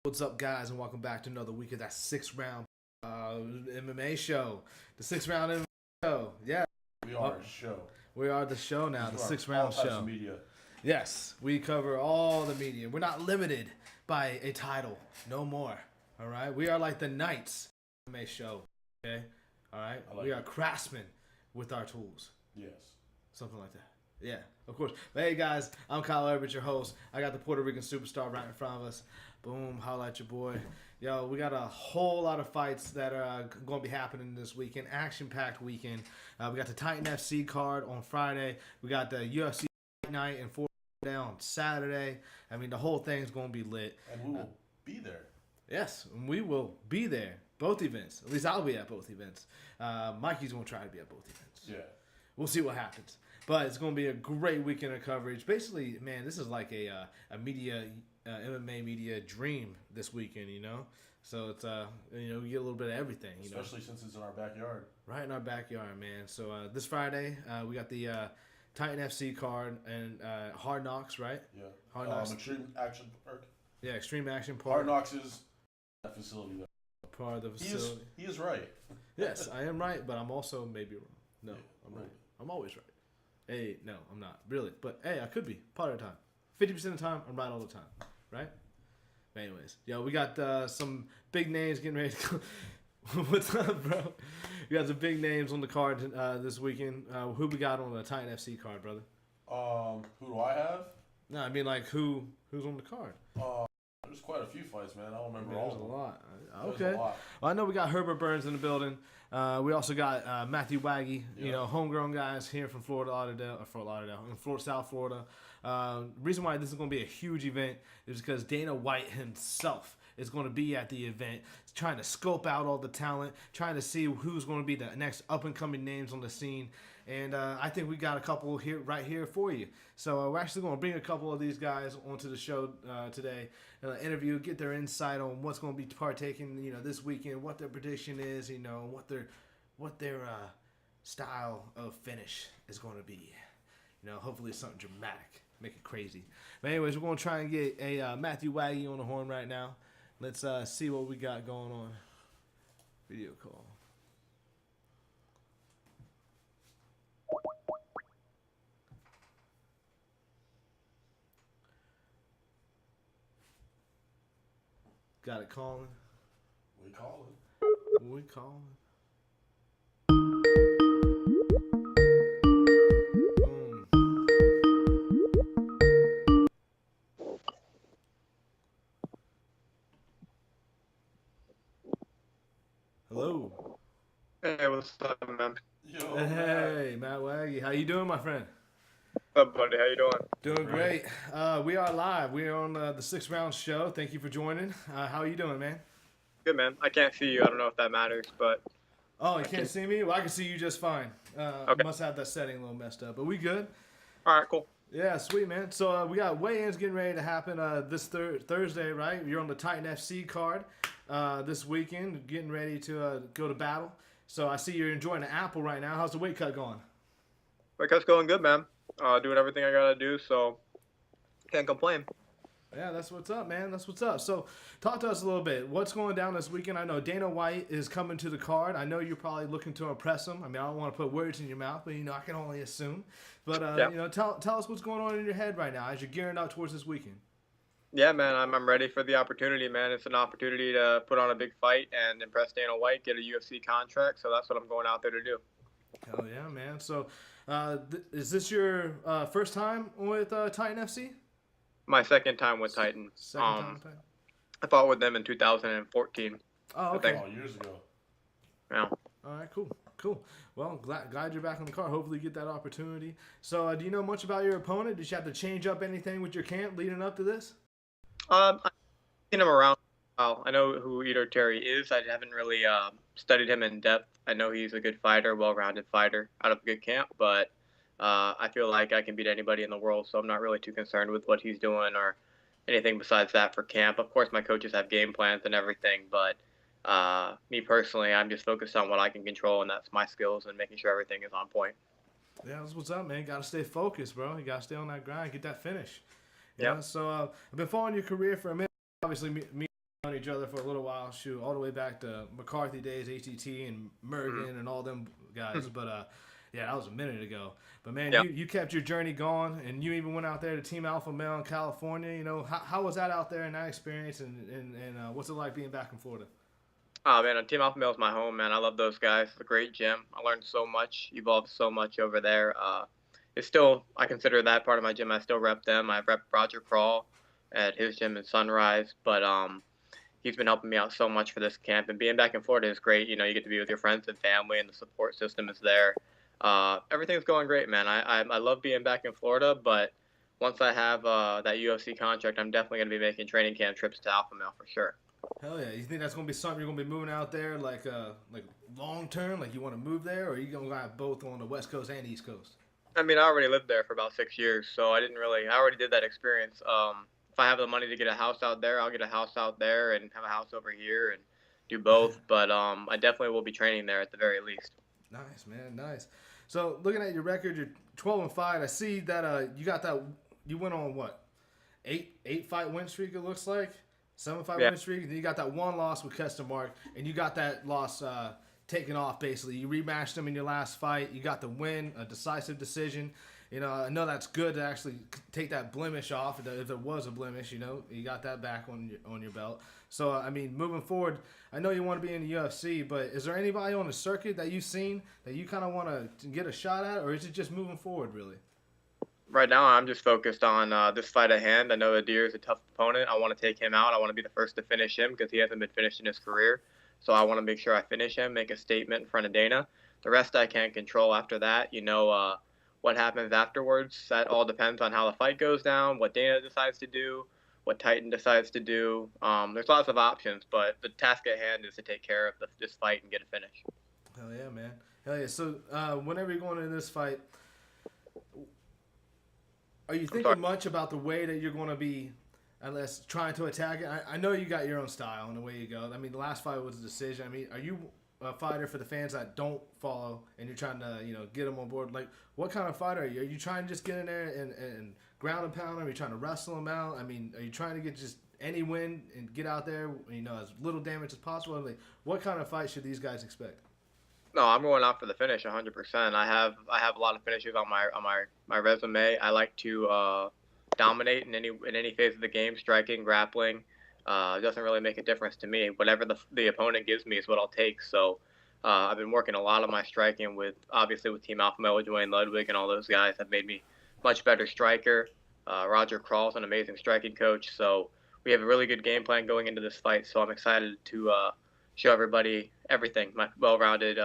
What's up, guys, and welcome back to another week of that 6-round MMA show. The 6-round MMA show. Yeah. We are a show. We are the show now, the 6-round show. Of media. Yes, we cover all the media. We're not limited by a title. No more. All right? We are like the Knights MMA show. Okay? All right? We are craftsmen with our tools. Yes. Something like that. Yeah, of course. But hey, guys, I'm Kyle Herbert, your host. I got the Puerto Rican superstar right in front of us. Boom, holla at your boy. Yo, we got a whole lot of fights that are going to be happening this weekend. Action-packed weekend. We got the TitanFC card on Friday. We got the UFC Fight Night and 4 day on Saturday. I mean, the whole thing's going to be lit. And we will be there. Yes, we will be there. Both events. At least I'll be at both events. Mikey's going to try to be at both events. Yeah. We'll see what happens. But it's going to be a great weekend of coverage. Basically, man, this is like a media, MMA media dream this weekend, you know? So it's, we get a little bit of everything, you know? Especially since it's in our backyard. Right in our backyard, man. So this Friday, we got the TitanFC card and Hard Knocks, right? Yeah. Hard Knocks. Extreme Action Park. Yeah, Extreme Action Park. Hard Knocks is that facility, though. Part of the facility. He is right. Yes, I am right, but I'm also maybe wrong. No, yeah, I'm right. I'm always right. Hey, no, I'm not. Really. But, hey, I could be. Part of the time. 50% of the time, I'm right all the time. Right? But anyways. Yo, we got some big names getting ready to go. What's up, bro? We got some big names on the card this weekend. Who we got on the TitanFC card, brother? Who do I have? No, I mean, like, who's on the card? There's quite a few fights, man. I don't remember There's all of them. a lot. There's Okay. a lot. Well, I know we got Herbert Burns in the building. We also got Matthew Wagy, homegrown guys here from South Florida. Reason why this is going to be a huge event is because Dana White himself is going to be at the event, trying to scope out all the talent, trying to see who's going to be the next up-and-coming names on the scene. And I think we got a couple right here for you. So we're actually going to bring a couple of these guys onto the show today, interview, get their insight on what's going to be partaking, this weekend, what their prediction is, what their style of finish is going to be. Hopefully it's something dramatic, make it crazy. But anyways, we're going to try and get a Matthew Wagy on the horn right now. Let's see what we got going on. Video call. Got it calling. We calling. We calling. Boom. Hello. Hey, what's up, man? Yo, Hey, Matt Wagy. How you doing, my friend? What's up, buddy? How you doing? Doing great. We are live. We are on the 6-round show. Thank you for joining. How are you doing, man? Good, man. I can't see you. I don't know if that matters, but... Oh, you can't see me? Well, I can see you just fine. Okay. Must have that setting a little messed up, but we good. All right, cool. Yeah, sweet, man. So we got weigh-ins getting ready to happen this Thursday, right? You're on the TitanFC card this weekend, getting ready to go to battle. So I see you're enjoying the apple right now. How's the weight cut going? Weight cut's going good, man. Doing everything I gotta do, so can't complain. Yeah, that's what's up, man. That's what's up. So talk to us a little bit. What's going down this weekend? I know Dana White is coming to the card. I know you're probably looking to impress him. I mean, I don't want to put words in your mouth, but, I can only assume. But, tell us what's going on in your head right now as you're gearing up towards this weekend. Yeah, man, I'm ready for the opportunity, man. It's an opportunity to put on a big fight and impress Dana White, get a UFC contract, so that's what I'm going out there to do. Hell yeah, man. So is this your first time with TitanFC? My second time with Titan. Second time? I fought with them in 2014. Oh, okay. Years ago. Yeah. All right, cool. Well, glad you're back on the card. Hopefully you get that opportunity. So do you know much about your opponent? Did you have to change up anything with your camp leading up to this? I've seen him around. I know who Ito Terry is. I haven't really studied him in depth. I know he's a good fighter, well-rounded fighter out of a good camp, but I feel like I can beat anybody in the world, so I'm not really too concerned with what he's doing or anything besides that for camp. Of course, my coaches have game plans and everything, but me personally, I'm just focused on what I can control, and that's my skills and making sure everything is on point. Yeah, that's what's up, man. Got to stay focused, bro. You got to stay on that grind, get that finish. Yeah. So I've been following your career for a minute. Obviously, me known each other for a little while. Shoot, all the way back to McCarthy days, HTT and Mergen and all them guys. But yeah, that was a minute ago. But man, you kept your journey going, and you even went out there to Team Alpha Male in California. You know, how was that out there and that experience, and what's it like being back in Florida? Oh man, Team Alpha Male is my home, man. I love those guys. It's a great gym. I learned so much, evolved so much over there. It's still, I consider that part of my gym. I still rep them. I rep Roger Crawl at his gym in Sunrise, but he's been helping me out so much for this camp. And being back in Florida is great. You know, you get to be with your friends and family, and the support system is there. Everything's going great, man. I love being back in Florida, but once I have that UFC contract, I'm definitely going to be making training camp trips to Alpha Male for sure. Hell yeah! You think that's gonna be something you're gonna be moving out there, like long term? Like you want to move there, or are you gonna have both on the West Coast and East Coast? I mean, I already lived there for about 6 years, so I already did that experience. If I have the money to get a house out there, I'll get a house out there and have a house over here and do both. But I definitely will be training there at the very least. Nice, man, nice. So looking at your record, you're 12-5. I see that you went on what, eight fight win streak? It looks like 7-5 win streak. And then you got that one loss with Custom Mark, and you got that loss taken off basically. You rematched him in your last fight. You got the win, a decisive decision. You know, I know that's good to actually take that blemish off. If there was a blemish, you know, you got that back on your belt. So, I mean, moving forward, I know you want to be in the UFC, but is there anybody on the circuit that you've seen that you kind of want to get a shot at, or is it just moving forward, really? Right now, I'm just focused on this fight at hand. I know Adir is a tough opponent. I want to take him out. I want to be the first to finish him because he hasn't been finished in his career. So I want to make sure I finish him, make a statement in front of Dana. The rest I can't control after that. You know, what happens afterwards, that all depends on how the fight goes down, what Dana decides to do, what Titan decides to do. There's lots of options, but the task at hand is to take care of this fight and get a finish. Hell yeah, man. Hell yeah. So whenever you're going into this fight, are you thinking much about the way that you're going to be, unless trying to attack it? I know you got your own style and the way you go. I mean, the last fight was a decision. I mean, are you a fighter for the fans that don't follow and you're trying to, you know, get them on board? Like, what kind of fighter are you? Are you trying to just get in there and ground and pound them? Are you trying to wrestle them out? I mean, are you trying to get just any win and get out there, you know, as little damage as possible? Like, what kind of fight should these guys expect? No, I'm going out for the finish 100%. I have a lot of finishes on my resume. I like to dominate in any phase of the game, striking, grappling. It doesn't really make a difference to me. Whatever the opponent gives me is what I'll take. So I've been working a lot of my striking with Team Alpha Male, with Dwayne Ludwig, and all those guys have made me much better striker. Roger Crawl's an amazing striking coach. So we have a really good game plan going into this fight. So I'm excited to show everybody everything, my well-rounded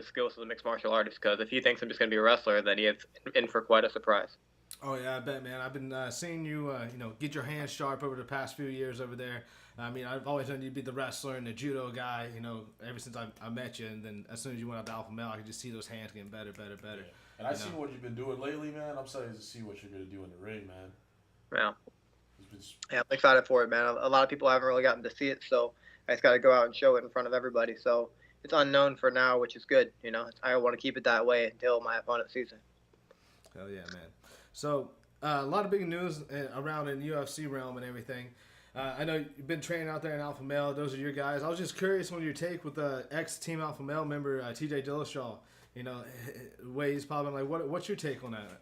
skills as a mixed martial artist. Because if he thinks I'm just going to be a wrestler, then he is in for quite a surprise. Oh yeah, I bet, man. I've been seeing you, you know, get your hands sharp over the past few years over there. I mean, I've always known you to be the wrestler and the judo guy, you know, ever since I met you. And then as soon as you went out to Alpha Male, I could just see those hands getting better. Yeah. And I've seen what you've been doing lately, man. I'm excited to see what you're going to do in the ring, man. Yeah. Yeah, I'm excited for it, man. A lot of people haven't really gotten to see it, so I just got to go out and show it in front of everybody. So it's unknown for now, which is good. You know, I want to keep it that way until my opponent sees it. Hell yeah, man. So a lot of big news around in the UFC realm and everything. I know you've been training out there in Alpha Male. Those are your guys. I was just curious on your take with the ex-Team Alpha Male member, TJ Dillashaws. You know, the way he's popping. Like, what's your take on that?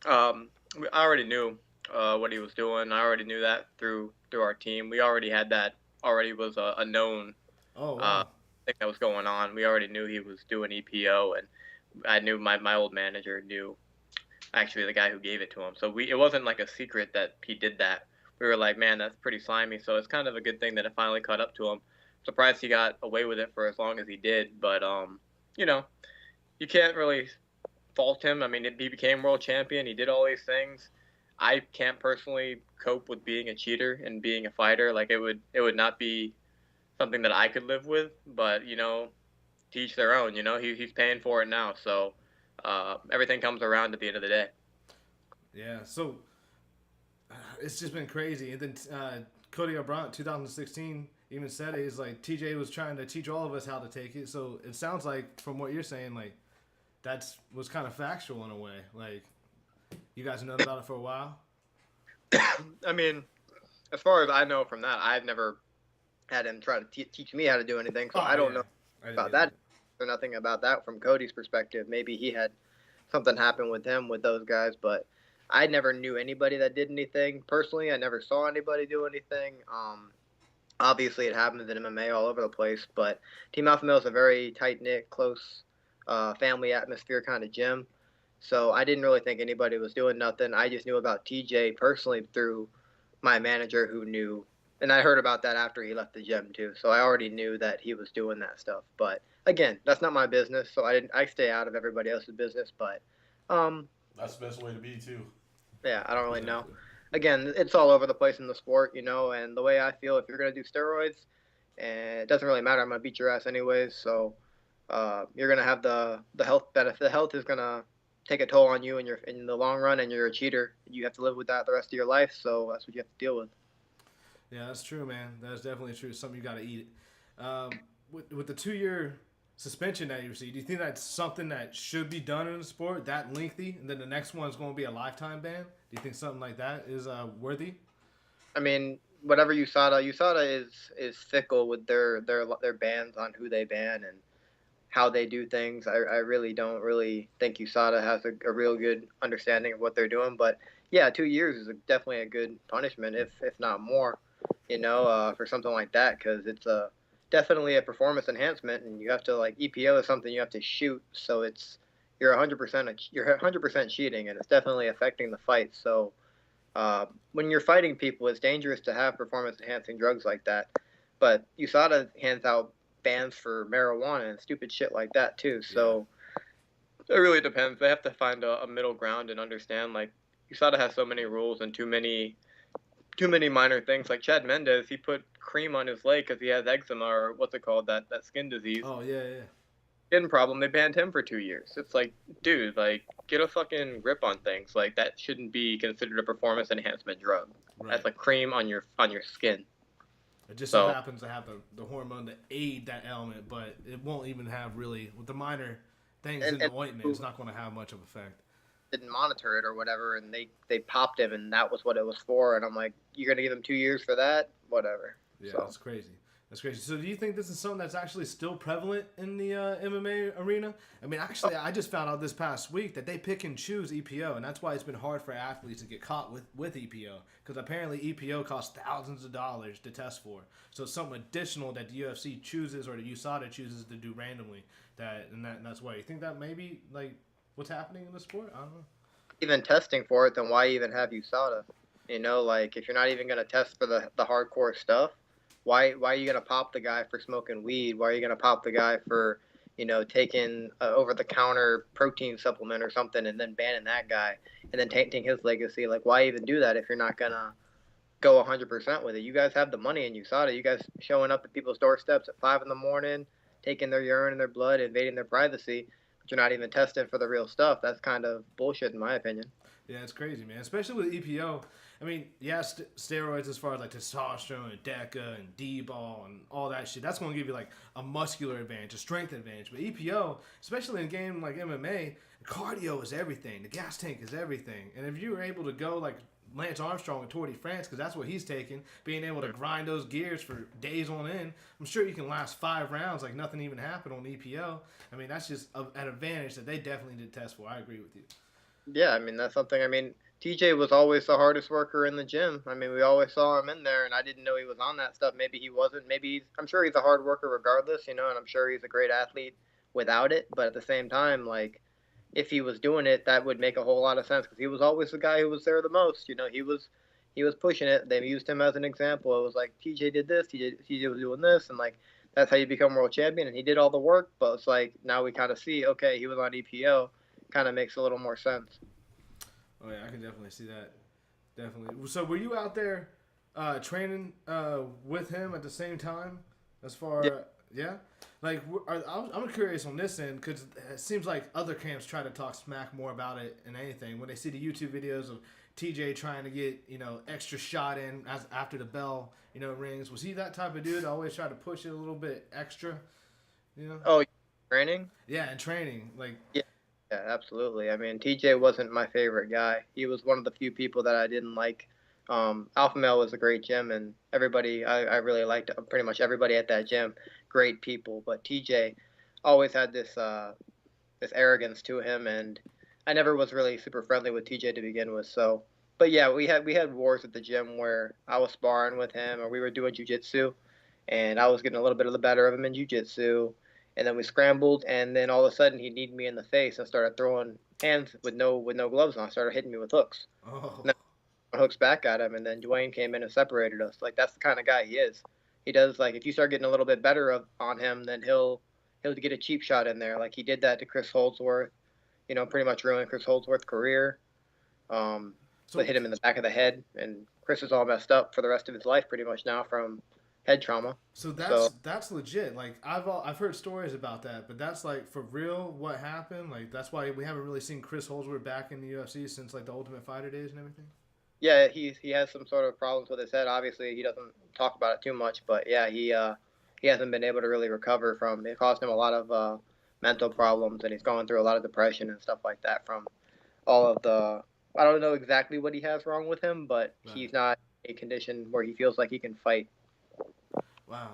I already knew what he was doing. I already knew that through our team. We already had that. Already was a known thing that was going on. We already knew he was doing EPO, and I knew my old manager knew actually the guy who gave it to him. So it wasn't like a secret that he did that. We were like, man, that's pretty slimy. So it's kind of a good thing that it finally caught up to him. Surprised he got away with it for as long as he did. But, you know, you can't really fault him. I mean, he became world champion. He did all these things. I can't personally cope with being a cheater and being a fighter. Like, it would not be something that I could live with. But, you know, to each their own. You know, he's paying for it now. So everything comes around at the end of the day. Yeah, so it's just been crazy. And then Cody O'Brien, 2016, even said it. He's like, TJ was trying to teach all of us how to take it. So it sounds like, from what you're saying, like, was kind of factual in a way. Like, you guys have known about it for a while? I mean, as far as I know from that, I've never had him try to teach me how to do anything, so I don't know about that or nothing about that from Cody's perspective. Maybe he had something happen with him with those guys, but I never knew anybody that did anything. Personally, I never saw anybody do anything. Obviously, it happens in MMA all over the place, but Team Alpha Male is a very tight-knit, close family atmosphere kind of gym. So I didn't really think anybody was doing nothing. I just knew about TJ personally through my manager who knew, and I heard about that after he left the gym too. So I already knew that he was doing that stuff. But again, that's not my business, so I stay out of everybody else's business. But that's the best way to be too. Yeah, I don't really know. Again, it's all over the place in the sport, and the way I feel, if you're going to do steroids, and it doesn't really matter, I'm going to beat your ass anyways, so you're going to have the health benefit. The health is going to take a toll on you in the long run, and you're a cheater. You have to live with that the rest of your life, so that's what you have to deal with. Yeah, that's true, man. That's definitely true. It's something you got to eat it. With the 2-year suspension that you received, do you think that's something that should be done in the sport, that lengthy, and then the next one's going to be a lifetime ban? Do you think something like that is worthy? I mean, whatever USADA is fickle with their bans on who they ban and how they do things. I really don't think USADA has a real good understanding of what they're doing. But yeah, 2 years is definitely a good punishment, if not more, for something like that, because it's definitely a performance enhancement, and you have to, like, EPO is something you have to shoot, so you're 100% cheating, and it's definitely affecting the fight. So when you're fighting people, it's dangerous to have performance enhancing drugs like that. But USADA hands out bans for marijuana and stupid shit like that too. So it really depends. They have to find a middle ground and understand, like, USADA has so many rules and too many minor things. Like Chad Mendes, he put cream on his leg because he has eczema, or what's it called, that skin disease. Oh, yeah. Skin problem. They banned him for 2 years. It's like, dude, like, get a fucking grip on things. Like, that shouldn't be considered a performance enhancement drug. Right. That's like cream on your skin. It just so happens to have the hormone to aid that element, but it won't even have really, with the minor things in the ointment, it's not going to have much of effect. Didn't monitor it or whatever, and they popped him, and that was what it was for. And I'm like, you're gonna give him 2 years for that? Whatever. Yeah, so. That's crazy. So do you think this is something that's actually still prevalent in the MMA arena? I mean, actually, I just found out this past week that they pick and choose EPO, and that's why it's been hard for athletes to get caught with EPO, because apparently EPO costs thousands of dollars to test for. So it's something additional that the UFC chooses, or the USADA chooses to do randomly. That's why. You think that maybe, like, what's happening in the sport? I don't know. Even testing for it, then why even have USADA? Like, if you're not even going to test for the hardcore stuff, why are you going to pop the guy for smoking weed? Why are you going to pop the guy for, taking over-the-counter protein supplement or something, and then banning that guy and then tainting his legacy? Like, why even do that if you're not going to go 100% with it? You guys have the money in USADA. You guys showing up at people's doorsteps at 5 in the morning, taking their urine and their blood, invading their privacy, but you're not even testing for the real stuff. That's kind of bullshit in my opinion. Yeah, it's crazy, man. Especially with EPO. I mean, yeah, steroids as far as like testosterone and DECA and D-ball and all that shit, that's going to give you like a muscular advantage, a strength advantage. But EPO, especially in a game like MMA, cardio is everything. The gas tank is everything. And if you were able to go like Lance Armstrong and Tour de France, because that's what he's taking, being able to grind those gears for days on end, I'm sure you can last 5 rounds like nothing even happened on EPO. I mean, that's just an advantage that they definitely did test for. I agree with you. Yeah, I mean, that's something. I mean, TJ was always the hardest worker in the gym. I mean, we always saw him in there, and I didn't know he was on that stuff. Maybe he wasn't. I'm sure he's a hard worker regardless, and I'm sure he's a great athlete without it. But at the same time, like, if he was doing it, that would make a whole lot of sense, because he was always the guy who was there the most. He was pushing it. They used him as an example. It was like, TJ did this, TJ was doing this, and like, that's how you become world champion. And he did all the work, but it's like, now we kind of see, okay, he was on EPO. Kind of makes a little more sense. Oh yeah, I can definitely see that. Definitely. So were you out there training with him at the same time? As far yeah? Like, I'm curious on this end, because it seems like other camps try to talk smack more about it than anything. When they see the YouTube videos of TJ trying to get extra shot in after the bell rings, was he that type of dude? Always try to push it a little bit extra. Oh, training? Yeah, in training, like. Yeah. Yeah, absolutely. I mean, TJ wasn't my favorite guy. He was one of the few people that I didn't like Alpha Male was a great gym, and everybody I really liked pretty much everybody at that gym. Great people, but TJ always had this arrogance to him, and I never was really super friendly with TJ to begin with. So, but yeah, we had wars at the gym where I was sparring with him, or we were doing jujitsu, and I was getting a little bit of the better of him in jujitsu, and then we scrambled, and then all of a sudden he kneed me in the face and started throwing hands with no gloves on, started hitting me with hooks. Oh. Hooks back at him, and then Dwayne came in and separated us. Like that's the kind of guy he is. He does like if you start getting a little bit better on him, then he'll get a cheap shot in there. Like he did that to Chris Holdsworth. Pretty much ruined Chris Holdsworth's career. But hit him in the back of the head, and Chris is all messed up for the rest of his life, pretty much now from head trauma. So that's legit. Like I've heard stories about that, but that's like for real. What happened? Like that's why we haven't really seen Chris Holdsworth back in the UFC since like the Ultimate Fighter days and everything. Yeah, he has some sort of problems with his head. Obviously, he doesn't talk about it too much, but yeah, he hasn't been able to really recover from. It caused him a lot of mental problems, and he's going through a lot of depression and stuff like that from all of the. I don't know exactly what he has wrong with him, but right. He's not in a condition where he feels like he can fight. Wow,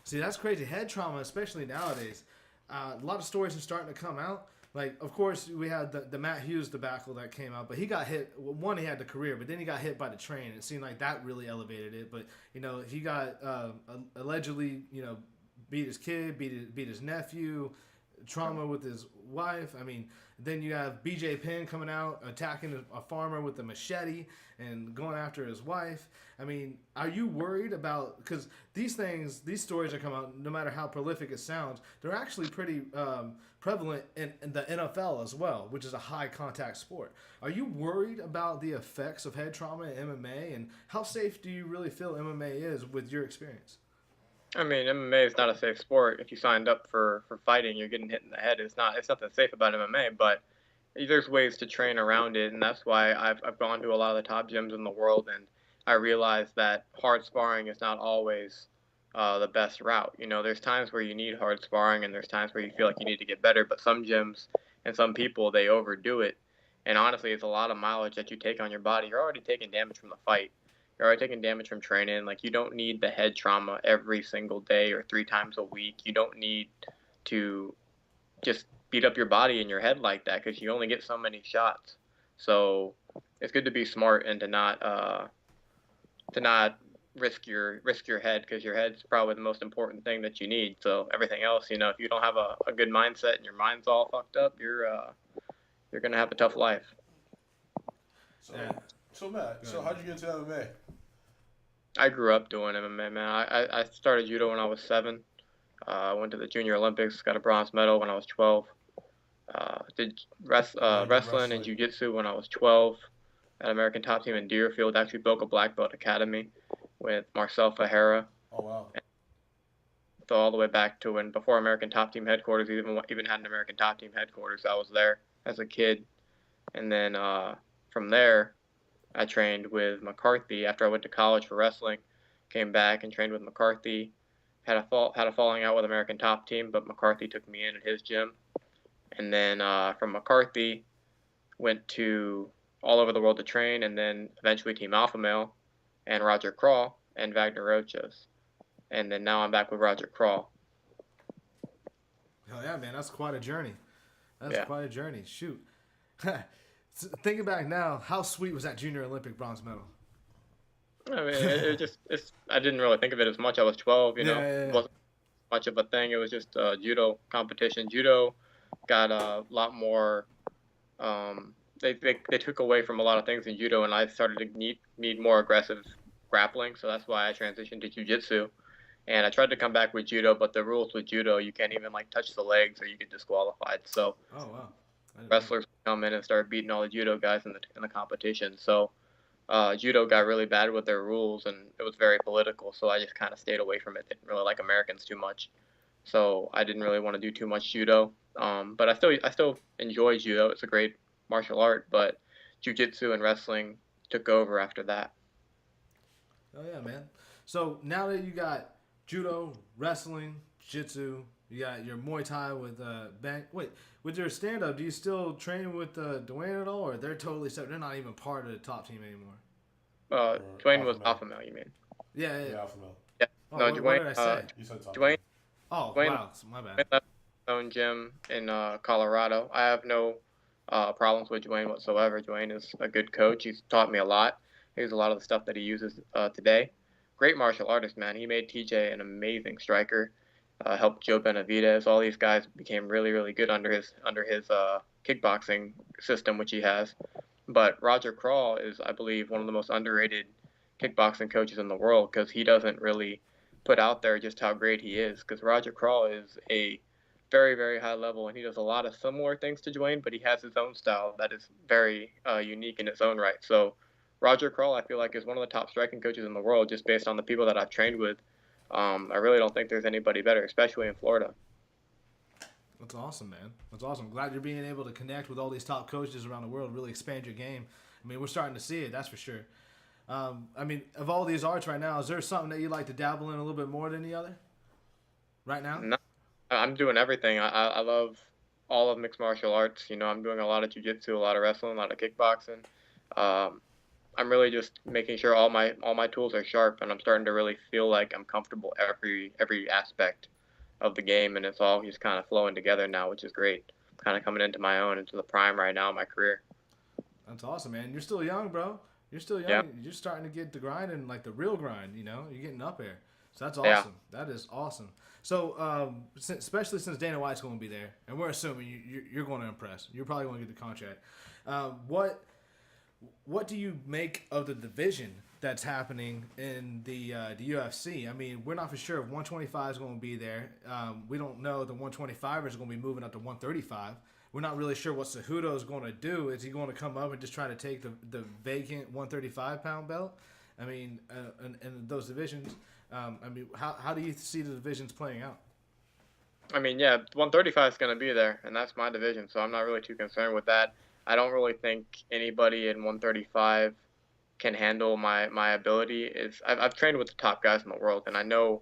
see that's crazy. Head trauma, especially nowadays. A lot of stories are starting to come out. Like, of course, we had the Matt Hughes debacle that came out, but he got hit. One, he had the career, but then he got hit by the train. It seemed like that really elevated it. But, he got allegedly, beat his kid, beat his nephew, trauma with his wife. I mean, then you have BJ Penn coming out, attacking a farmer with a machete and going after his wife. I mean, are you worried about, because these stories that come out, no matter how prolific it sounds, they're actually pretty prevalent in the NFL as well, which is a high contact sport. Are you worried about the effects of head trauma in MMA, and how safe do you really feel MMA is with your experience? I mean, MMA is not a safe sport. If you signed up for fighting, you're getting hit in the head. It's nothing safe about MMA, but there's ways to train around it, and that's why I've gone to a lot of the top gyms in the world, and I realized that hard sparring is not always the best route. There's times where you need hard sparring, and there's times where you feel like you need to get better, but some gyms and some people, they overdo it, and honestly, it's a lot of mileage that you take on your body. You're already taking damage from the fight. You're already taking damage from training. Like, you don't need the head trauma every single day or 3 times a week. You don't need to just beat up your body and your head like that, because you only get so many shots. So it's good to be smart and to not risk your head, because your head's probably the most important thing that you need. So everything else, if you don't have a good mindset and your mind's all fucked up, you're gonna have a tough life. So Matt, how'd you get into MMA? I grew up doing MMA, man. I started judo when I was 7. I went to the Junior Olympics, got a bronze medal when I was 12. Did wrestling and jiu-jitsu when I was 12 at American Top Team in Deerfield. Actually broke a black belt academy with Marcel Fajera. Oh, wow. So all the way back to when, before American Top Team headquarters even had an American Top Team headquarters, I was there as a kid. And then from there, I trained with McCarthy after I went to college for wrestling. Came back and trained with McCarthy. Had a falling out with American Top Team, but McCarthy took me in at his gym. And then from McCarthy, went to all over the world to train, and then eventually Team Alpha Male and Roger Crawl and Wagner Rochas. And then now I'm back with Roger Crawl. Hell yeah, man. That's quite a journey. Quite a journey. Shoot. Thinking back now, how sweet was that Junior Olympic bronze medal? I mean, I didn't really think of it as much. I was 12, It wasn't much of a thing. It was just a judo competition. Judo got a lot more, they took away from a lot of things in judo, and I started to need more aggressive grappling, so that's why I transitioned to jiu-jitsu. And I tried to come back with judo, but the rules with judo, you can't even touch the legs or you get disqualified. So oh, wow. Wrestlers come in and start beating all the judo guys in the competition. So judo got really bad with their rules, and it was very political. So I just kind of stayed away from it. Didn't really like Americans too much, so I didn't really want to do too much judo. But I still enjoy judo. It's a great martial art, but jiu-jitsu and wrestling took over after that. Oh yeah, man. So now that you got judo, wrestling, jiu-jitsu, you got your Muay Thai with with your stand-up, do you still train with Dwayne at all, or they're totally separate? They're not even part of the top team anymore? Dwayne Alpha was male. Alpha Male, you mean? Yeah, Yeah, yeah. alpha male. Yeah. Oh, No, what Dwayne. did I say? You said top Dwayne. two. Oh, Dwayne wow. My bad. Dwayne left his own gym in Colorado. I have no problems with Dwayne whatsoever. Dwayne is a good coach. He's taught me a lot. Here's a lot of the stuff that he uses today. Great martial artist, man. He made TJ an amazing striker. Helped Joe Benavidez. All these guys became really, really good under his kickboxing system, which he has. But Roger Crawl is, I believe, one of the most underrated kickboxing coaches in the world because he doesn't really put out there just how great he is. Because Roger Crawl is a very, very high level, and he does a lot of similar things to Dwayne, but he has his own style that is very unique in its own right. So Roger Crawl, I feel like, is one of the top striking coaches in the world just based on the people that I've trained with. I really don't think there's anybody better, especially in Florida. That's awesome, man. That's awesome. Glad you're being able to connect with all these top coaches around the world, really expand your game. I mean, we're starting to see it, that's for sure. I mean, of all these arts right now, is there something that you like to dabble in a little bit more than the other right now? No, I'm doing everything. I love all of mixed martial arts. You know, I'm doing a lot of jiu-jitsu, a lot of wrestling, a lot of kickboxing. I'm really just making sure all my tools are sharp, and I'm starting to really feel like I'm comfortable every aspect of the game, and it's all just kind of flowing together now, which is great. Kind of coming into my own, into the prime right now in my career. That's awesome, man. You're still young, bro. You're still young. Yeah. You're starting to get the grind and like the real grind. You know, you're getting up there. So that's Yeah. awesome. That is awesome. So, especially since Dana White's going to be there, and we're assuming you're going to impress. You're probably going to get the contract. What do you make of the division that's happening in the UFC? I mean, we're not for sure if 125 is going to be there. We don't know if the 125ers are going to be moving up to 135. We're not really sure what Cejudo is going to do. Is he going to come up and just try to take the vacant 135-pound belt? I mean, in those divisions, I mean, how do you see the divisions playing out? I mean, yeah, 135 is going to be there, and that's my division, so I'm not really too concerned with that. I don't really think anybody in 135 can handle my ability. I've trained with the top guys in the world, and I know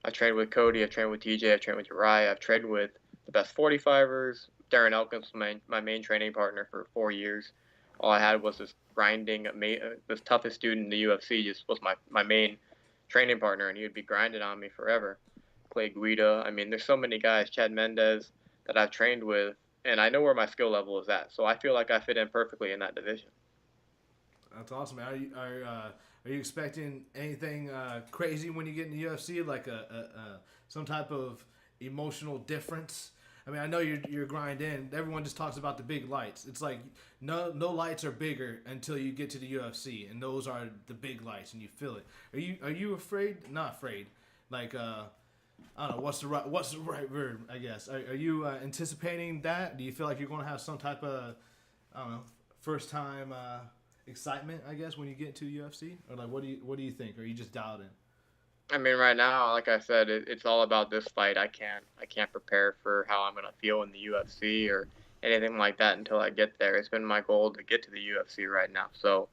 I've trained with Cody, I've trained with TJ, I've trained with Uriah, I've trained with the best 45ers. Darren Elkins was my main training partner for 4 years. All I had was this grinding, this toughest dude in the UFC just was my main training partner, and he would be grinding on me forever. Clay Guida. I mean, there's so many guys, Chad Mendez, that I've trained with, and I know where my skill level is at. So I feel like I fit in perfectly in that division. That's awesome, man. Are you expecting anything crazy when you get in the UFC, like some type of emotional difference? I mean, I know you're grinding. Everyone just talks about the big lights. It's like no lights are bigger until you get to the UFC, and those are the big lights, and you feel it. Are you afraid? Not afraid. Like I don't know what's the right word. I guess. Are you anticipating that? Do you feel like you're going to have some type of I don't know first time excitement? I guess when you get to UFC, or like what do you think? Or are you just dialed in? I mean, right now, like I said, it's all about this fight. I can't prepare for how I'm gonna feel in the UFC or anything like that until I get there. It's been my goal to get to the UFC right now. So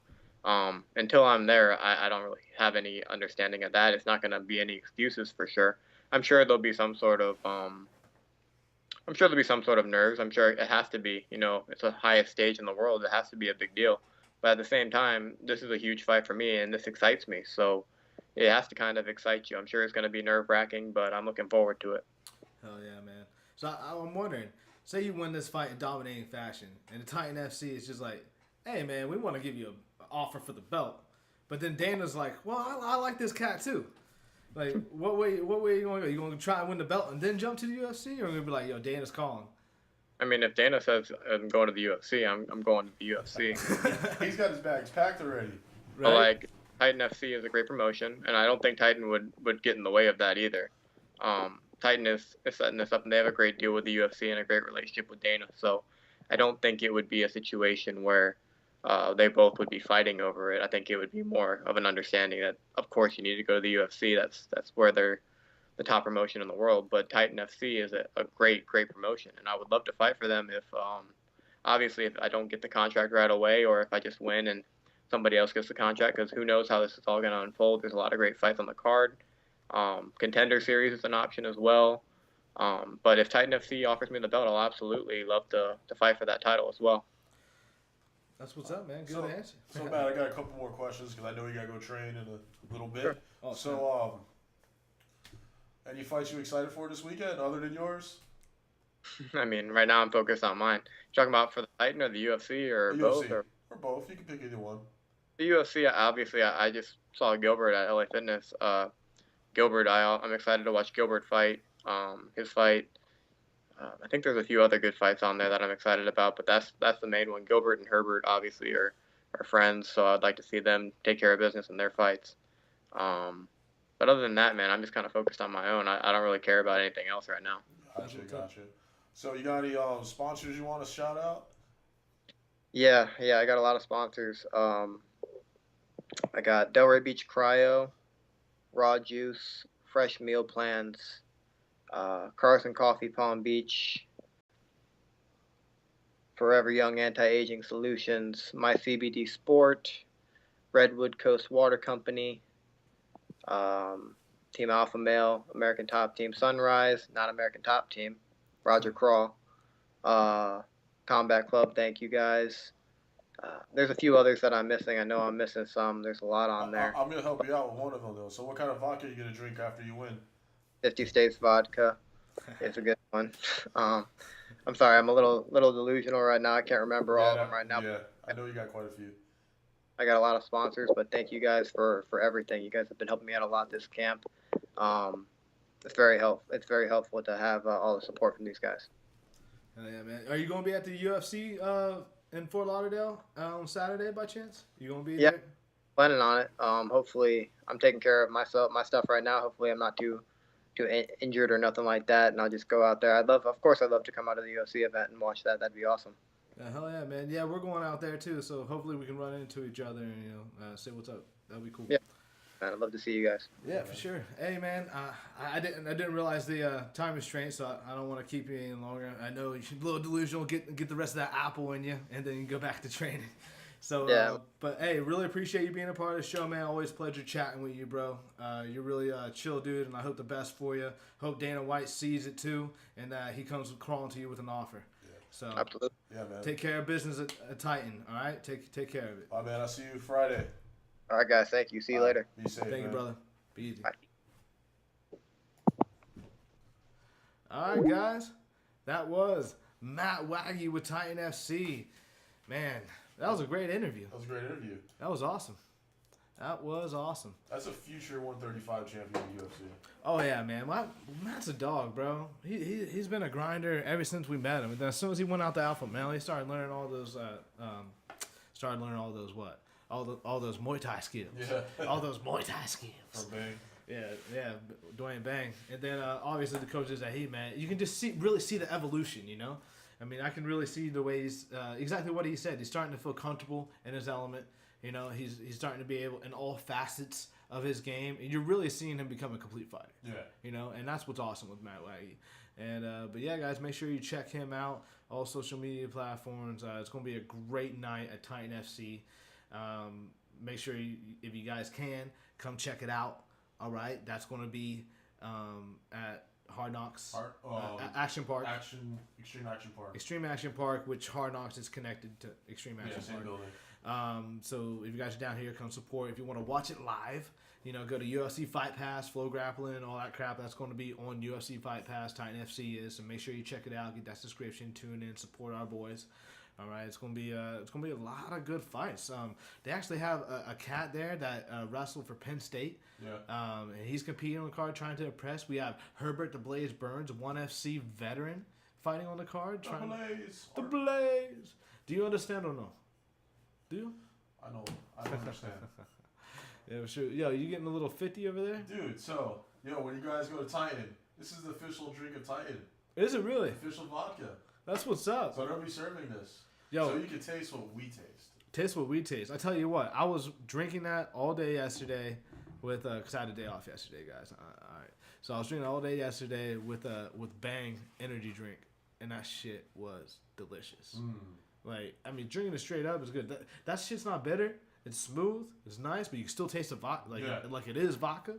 until I'm there, I don't really have any understanding of that. It's not gonna be any excuses for sure. I'm sure there'll be some sort of nerves. I'm sure it has to be. You know, it's the highest stage in the world. It has to be a big deal. But at the same time, this is a huge fight for me, and this excites me. So it has to kind of excite you. I'm sure it's going to be nerve-wracking, but I'm looking forward to it. Hell yeah, man. So I'm wondering, say you win this fight in dominating fashion, and the TitanFC is just like, hey, man, we want to give you an offer for the belt. But then Dana's like, well, I like this cat too. Like, what way are you going to go? You going to try and win the belt and then jump to the UFC? Or are you going to be like, yo, Dana's calling? I mean, if Dana says I'm going to the UFC, I'm going to the UFC. He's got his bags packed already. Right? But, like, Titan FC is a great promotion, and I don't think Titan would get in the way of that either. Titan is setting this up, and they have a great deal with the UFC and a great relationship with Dana. So I don't think it would be a situation where they both would be fighting over it. I think it would be more of an understanding that, of course, you need to go to the UFC. That's where they're the top promotion in the world. But Titan FC is a great promotion, and I would love to fight for them if, obviously, if I don't get the contract right away or if I just win and somebody else gets the contract, because who knows how this is all going to unfold. There's a lot of great fights on the card. Contender Series is an option as well. But if Titan FC offers me the belt, I'll absolutely love to fight for that title as well. That's what's up, man. Good answer. So, Matt, I got a couple more questions because I know you got to go train in a little bit. Sure. Oh, so, any fights you excited for this weekend other than yours? I mean, right now I'm focused on mine. You talking about for the Titan or the UFC or The both? UFC. Or both. You can pick either one. The UFC, obviously, I just saw Gilbert at LA Fitness. Gilbert, I'm excited to watch Gilbert fight. His fight. I think there's a few other good fights on there that I'm excited about, but that's the main one. Gilbert and Herbert obviously are friends, so I'd like to see them take care of business in their fights. But other than that, man, I'm just kind of focused on my own. I don't really care about anything else right now. Gotcha. So you got any sponsors you want to shout out? Yeah, I got a lot of sponsors. I got Delray Beach Cryo, Raw Juice, Fresh Meal Plans, Carson Coffee Palm Beach, Forever Young Anti-Aging Solutions, My CBD Sport, Redwood Coast Water Company, Team Alpha Male, American Top Team Sunrise, not American Top Team, Roger Crawl, Combat Club, thank you guys. There's a few others that I'm missing. I know I'm missing some. There's a lot on there. I'm going to help you out with one of them, though. So what kind of vodka are you going to drink after you win? 50 States Vodka. It's a good one. I'm sorry, I'm a little delusional right now. I can't remember all of them right now. Yeah, I know you got quite a few. I got a lot of sponsors, but thank you guys for everything. You guys have been helping me out a lot this camp. It's very helpful. It's very helpful to have all the support from these guys. Oh, yeah, man. Are you going to be at the UFC in Fort Lauderdale on Saturday by chance? You going to be there? Planning on it. Hopefully, I'm taking care of my stuff right now. Hopefully, I'm not too injured or nothing like that, and I'll just go out there. Of course, I'd love to come out of the UFC event and watch that. That'd be awesome. Hell yeah, man. Yeah, we're going out there too, so hopefully we can run into each other and say what's up. That'd be cool. Yeah, man, I'd love to see you guys. Yeah, for sure. Hey, man, I didn't realize the time restraint, so I don't want to keep you any longer. I know you're a little delusional. Get the rest of that apple in you, and then you can go back to training. So, yeah. But hey, really appreciate you being a part of the show, man. Always a pleasure chatting with you, bro. You're really a chill dude, and I hope the best for you. Hope Dana White sees it too, and he comes crawling to you with an offer. Yeah. So absolutely. Yeah, man. Take care of business at Titan. All right, take care of it. All right, man. I'll see you Friday. All right, guys. Thank you. See you later. Be safe. Thank man. you, brother. Be easy. Bye. All right, guys. That was Matt Wagy with TitanFC. Man, that was a great interview. That was a great interview. That was awesome. That's a future 135 champion in the UFC. Oh yeah, man. Matt's a dog, bro. He's been a grinder ever since we met him. And then as soon as he went out to Alpha Male, he started learning all those all those Muay Thai skills. Yeah. All those Muay Thai skills. From Bang. Yeah, Dwayne Bang. And then obviously the coach is that man, you can just really see the evolution, you know? I mean, I can really see the way he's exactly what he said. He's starting to feel comfortable in his element. You know, he's starting to be able in all facets of his game, and you're really seeing him become a complete fighter. Yeah. You know, and that's what's awesome with Matt Wagy. And but yeah, guys, make sure you check him out. All social media platforms. It's going to be a great night at TitanFC. Make sure if you guys can come check it out. All right, that's going to be at Hard Knocks Action Park. Extreme Action Park. Extreme Action Park, which Hard Knocks is connected to Extreme Action Park. Same building. So if you guys are down here, come support. If you want to watch it live, go to UFC Fight Pass, Flow Grappling, and all that crap. That's going to be on UFC Fight Pass. TitanFC is, so make sure you check it out. Get that subscription, tune in, support our boys. All right, it's gonna be a lot of good fights. They actually have a cat there that wrestled for Penn State. Yeah. And he's competing on the card, trying to impress. We have Herbert the Blaze Burns, 1FC veteran, fighting on the card. The Blaze. Do you understand or no? Do you? I know. I don't understand. Yeah, for sure. Yo, you getting a little 50 over there? Dude, so, when you guys go to Titan, this is the official drink of Titan. Is it really? Official vodka. That's what's up. So they'll be serving this. Yo, so you can taste what we taste. Taste what we taste. I tell you what, I was drinking that all day yesterday with, because I had a day off yesterday, guys. All right. So I was drinking all day yesterday with Bang energy drink, and that shit was delicious. Like, I mean, drinking it straight up is good. That shit's not bitter. It's smooth. It's nice, but you can still taste the vodka. Like it is vodka.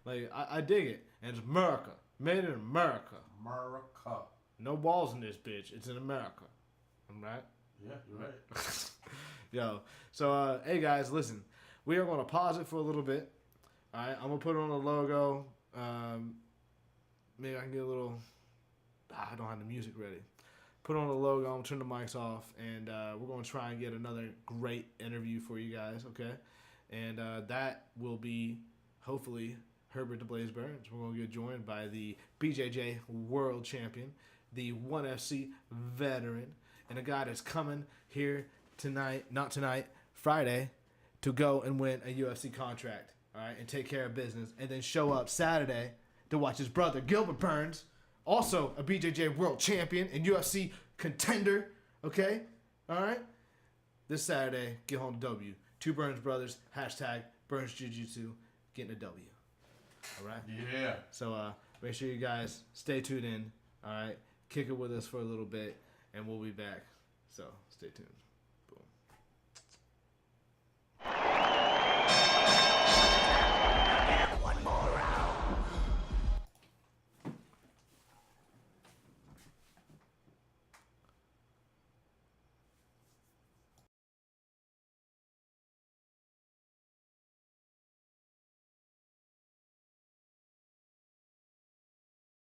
Like, I dig it. And it's America. Made in America. No balls in this bitch. It's in America. I'm right? Yeah, you're right. Yo. So, hey, guys, listen. We are going to pause it for a little bit. All right? I'm going to put on the logo. Maybe I can get a little... I don't have the music ready. Put on the logo. I'm going to turn the mics off. And we're going to try and get another great interview for you guys, okay? And that will be, hopefully, Herbert the Blaze Burns. We're going to get joined by the BJJ World Champion, the 1FC veteran, and a guy that's coming here tonight, not tonight, Friday, to go and win a UFC contract, all right, and take care of business, and then show up Saturday to watch his brother, Gilbert Burns, also a BJJ World Champion and UFC contender, okay, all right? This Saturday, get home to W. Two Burns brothers, hashtag Burns Jiu-Jitsu, getting a W. All right? Yeah. So make sure you guys stay tuned in, all right? Kick it with us for a little bit, and we'll be back. So stay tuned.